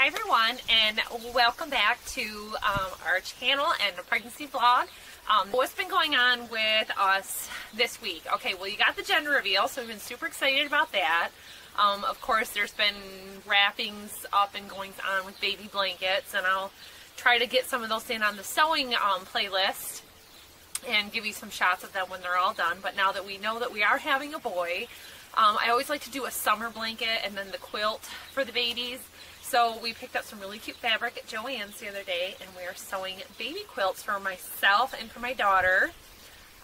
Hi everyone, and welcome back to our channel and a pregnancy vlog. What's been going on with us this week? Okay, well, you got the gender reveal, so we've been super excited about that. Of course, there's been wrappings up and goings on with baby blankets, and I'll try to get some of those in on the sewing playlist and give you some shots of them when they're all done. But now that we know that we are having a boy, I always like to do a summer blanket and then the quilt for the babies. So we picked up some really cute fabric at Joann's the other day, and we are sewing baby quilts for myself and for my daughter.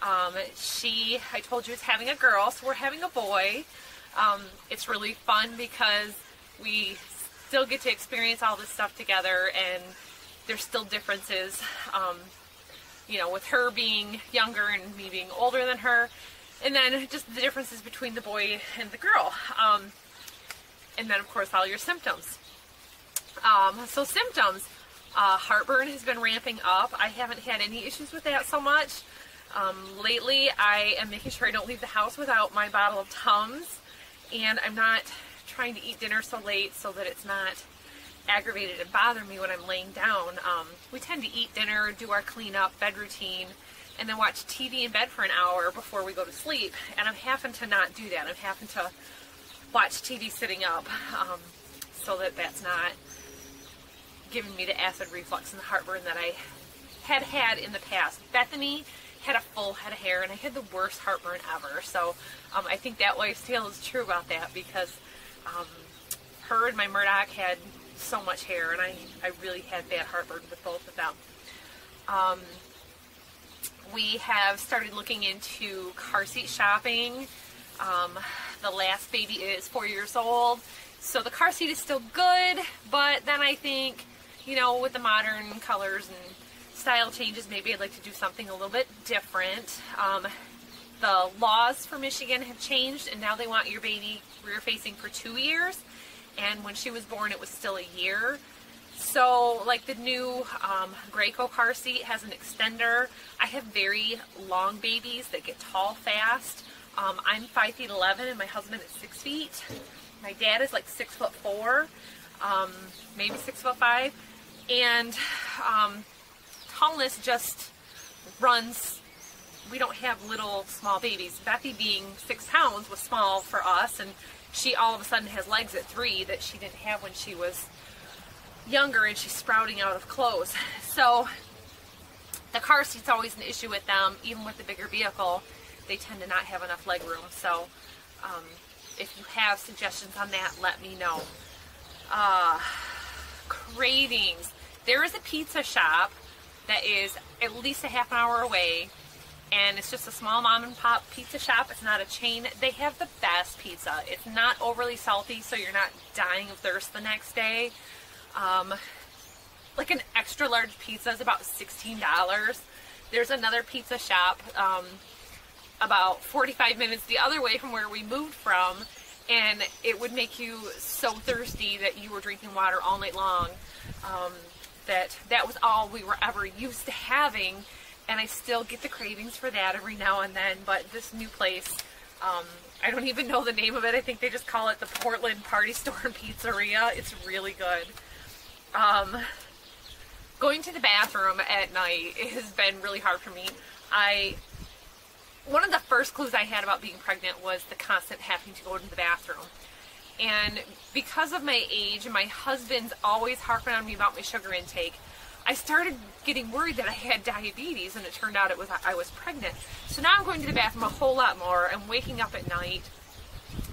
I told you, is having a girl, so we're having a boy. It's really fun because we still get to experience all this stuff together, and there's still differences, you know, with her being younger and me being older than her, and then just the differences between the boy and the girl. And then, of course, all your symptoms. So symptoms, heartburn has been ramping up. I haven't had any issues with that so much. Lately, I am making sure I don't leave the house without my bottle of Tums, and I'm not trying to eat dinner so late so that it's not aggravated and bother me when I'm laying down. We tend to eat dinner, do our cleanup, bed routine, and then watch TV in bed for an hour before we go to sleep, and I'm having to not do that. I'm having to watch TV sitting up so that that's not giving me the acid reflux and the heartburn that I had in the past. Bethany had a full head of hair, and I had the worst heartburn ever. So I think that lifestyle is true about that, because her and my Murdoch had so much hair, and I really had bad heartburn with both of them. We have started looking into car seat shopping. The last baby is 4 years old, so the car seat is still good, but then I think, you know, with the modern colors and style changes, maybe I'd like to do something a little bit different. The laws for Michigan have changed, and now they want your baby rear-facing for 2 years, and when she was born it was still a year. So, like, the new Graco car seat has an extender. I have very long babies that get tall fast. I'm 5'11", and my husband is 6 feet. My dad is like 6'4", maybe 6'5", and tallness just runs. We don't have little small babies. Bethy, being 6 pounds, was small for us, and she all of a sudden has legs at 3 that she didn't have when she was younger, and she's sprouting out of clothes. So the car seat's always an issue with them. Even with the bigger vehicle, they tend to not have enough leg room. So if you have suggestions on that, let me know. Cravings. There is a pizza shop that is at least a half an hour away, and it's just a small mom and pop pizza shop. It's not a chain. They have the best pizza. It's not overly salty, so you're not dying of thirst the next day. Like an extra large pizza is about $16. There's another pizza shop about 45 minutes the other way from where we moved from, and it would make you so thirsty that you were drinking water all night long. That was all we were ever used to having, and I still get the cravings for that every now and then. But this new place, I don't even know the name of it. I think they just call it the Portland Party Store and Pizzeria. It's really good. Going to the bathroom at night has been really hard for me. One of the first clues I had about being pregnant was the constant having to go to the bathroom. And because of my age, and my husband's always harping on me about my sugar intake, I started getting worried that I had diabetes, and it turned out I was pregnant. So now I'm going to the bathroom a whole lot more. I'm waking up at night.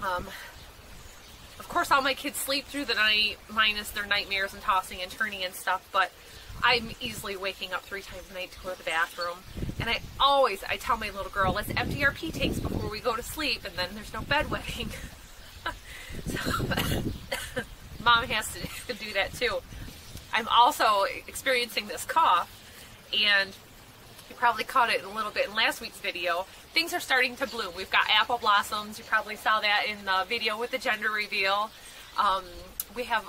Of course, all my kids sleep through the night, minus their nightmares and tossing and turning and stuff, but I'm easily waking up 3 times a night to go to the bathroom. And I tell my little girl, let's empty our pee tanks before we go to sleep, and then there's no bedwetting. So, Mom has to do that too. I'm also experiencing this cough, and you probably caught it a little bit in last week's video. Things are starting to bloom. We've got apple blossoms. You probably saw that in the video with the gender reveal. We have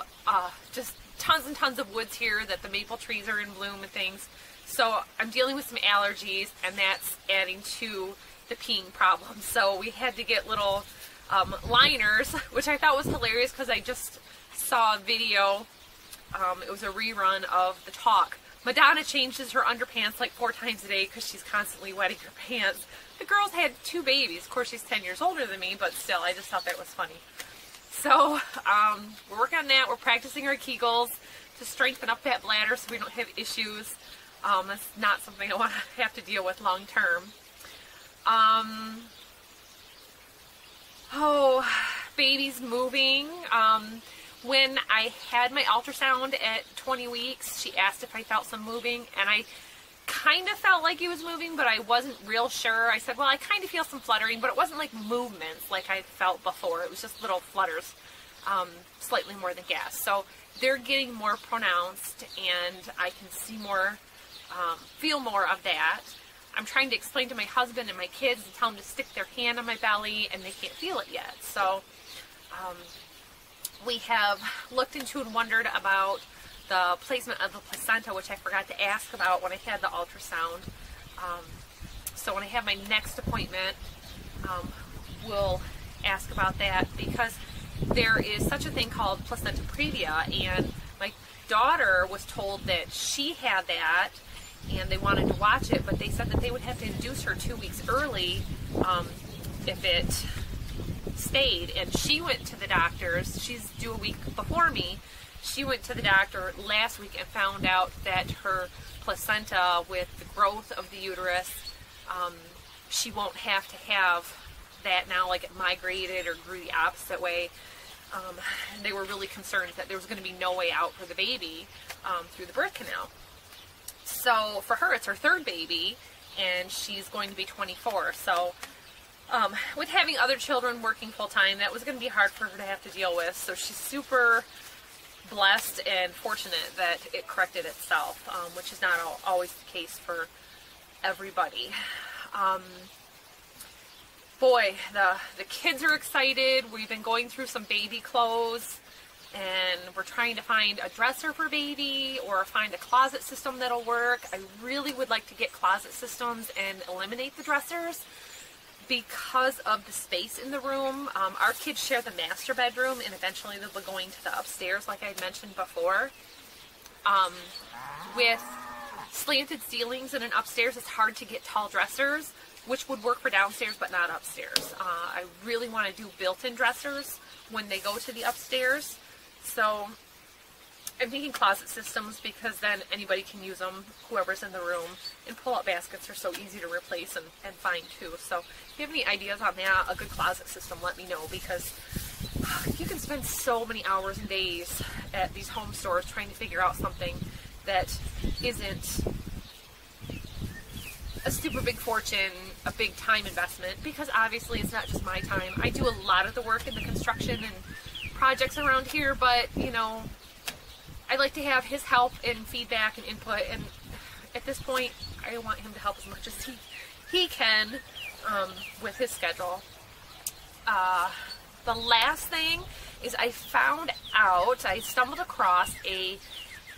just tons and tons of woods here that the maple trees are in bloom and things. So I'm dealing with some allergies, and that's adding to the peeing problem. So we had to get little liners, which I thought was hilarious because I just saw a video It was a rerun of The Talk. Madonna changes her underpants like 4 times a day because she's constantly wetting her pants. The girl's had 2 babies. Of course, she's 10 years older than me, but still, I just thought that was funny. So, we're working on that. We're practicing our Kegels to strengthen up that bladder so we don't have issues. That's not something I want to have to deal with long term. Oh, baby's moving. When I had my ultrasound at 20 weeks, she asked if I felt some moving, and I kind of felt like he was moving, but I wasn't real sure. I said, well, I kind of feel some fluttering, but it wasn't like movements like I felt before. It was just little flutters, slightly more than gas. So they're getting more pronounced, and I can see more, feel more of that. I'm trying to explain to my husband and my kids and tell them to stick their hand on my belly, and they can't feel it yet. So we have looked into and wondered about the placement of the placenta, which I forgot to ask about when I had the ultrasound. So when I have my next appointment, we'll ask about that, because there is such a thing called Placenta Previa, and my daughter was told that she had that and they wanted to watch it, but they said that they would have to induce her 2 weeks early if it stayed. And she went to the doctors. She's due a week before me. She went to the doctor last week and found out that her placenta, with the growth of the uterus, she won't have to have that now, like it migrated or grew the opposite way. They were really concerned that there was going to be no way out for the baby through the birth canal. So for her, it's her 3rd baby, and she's going to be 24. So with having other children working full-time, that was going to be hard for her to have to deal with. So she's super blessed and fortunate that it corrected itself, which is not always the case for everybody. Boy, the kids are excited. We've been going through some baby clothes, and we're trying to find a dresser for baby or find a closet system that'll work. I really would like to get closet systems and eliminate the dressers because of the space in the room. Our kids share the master bedroom, and eventually they'll be going to the upstairs, like I mentioned before. With slanted ceilings in an upstairs, it's hard to get tall dressers, which would work for downstairs but not upstairs. I really want to do built-in dressers when they go to the upstairs. So I'm thinking closet systems, because then anybody can use them, whoever's in the room, and pull-out baskets are so easy to replace and find too. So if you have any ideas on that, a good closet system, let me know, because you can spend so many hours and days at these home stores trying to figure out something that isn't a super big fortune, a big time investment, because obviously it's not just my time. I do a lot of the work in the construction and projects around here, but you know, I like to have his help and feedback and input, and at this point I want him to help as much as he can with his schedule. The last thing is I stumbled across a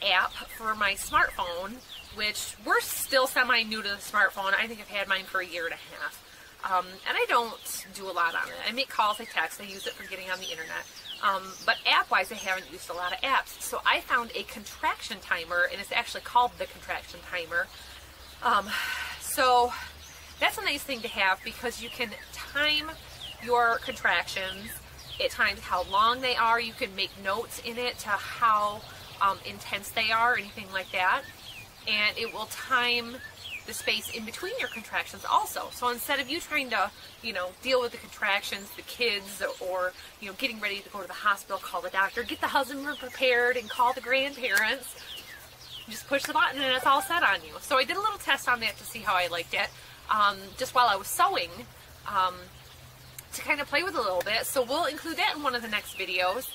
app for my smartphone, which we're still semi-new to the smartphone. I think I've had mine for a year and a half. And I don't do a lot on it. I make calls, I text, I use it for getting on the internet. But app-wise, I haven't used a lot of apps. So I found a contraction timer, and it's actually called the contraction timer. So that's a nice thing to have, because you can time your contractions. It times how long they are. You can make notes in it to how intense they are, or anything like that. And it will time the space in between your contractions also. So instead of you trying to, deal with the contractions, the kids, or, getting ready to go to the hospital, call the doctor, get the husband prepared, and call the grandparents, you just push the button and it's all set on you. So I did a little test on that to see how I liked it, just while I was sewing, to kind of play with it a little bit. So we'll include that in one of the next videos,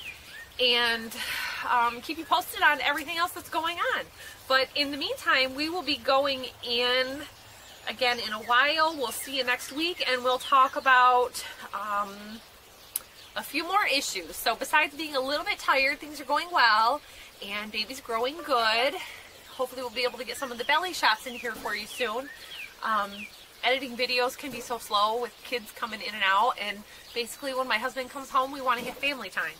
and keep you posted on everything else that's going on. But in the meantime, we will be going in again in a while. We'll see you next week, and we'll talk about a few more issues. So besides being a little bit tired, things are going well, and baby's growing good. Hopefully we'll be able to get some of the belly shots in here for you soon. Editing videos can be so slow with kids coming in and out, and basically when my husband comes home, we want to have family time.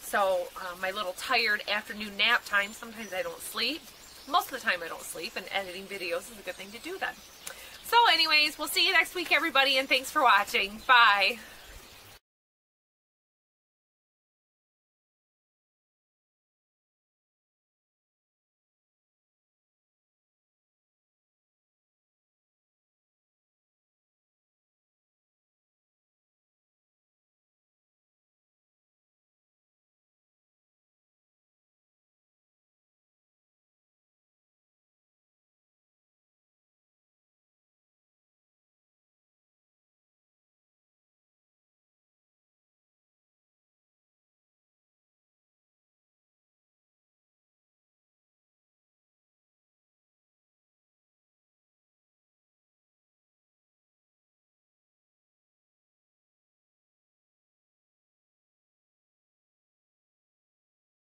So my little tired afternoon nap time, sometimes I don't sleep. Most of the time I don't sleep, and editing videos is a good thing to do then. So anyways, we'll see you next week, everybody, and thanks for watching. Bye.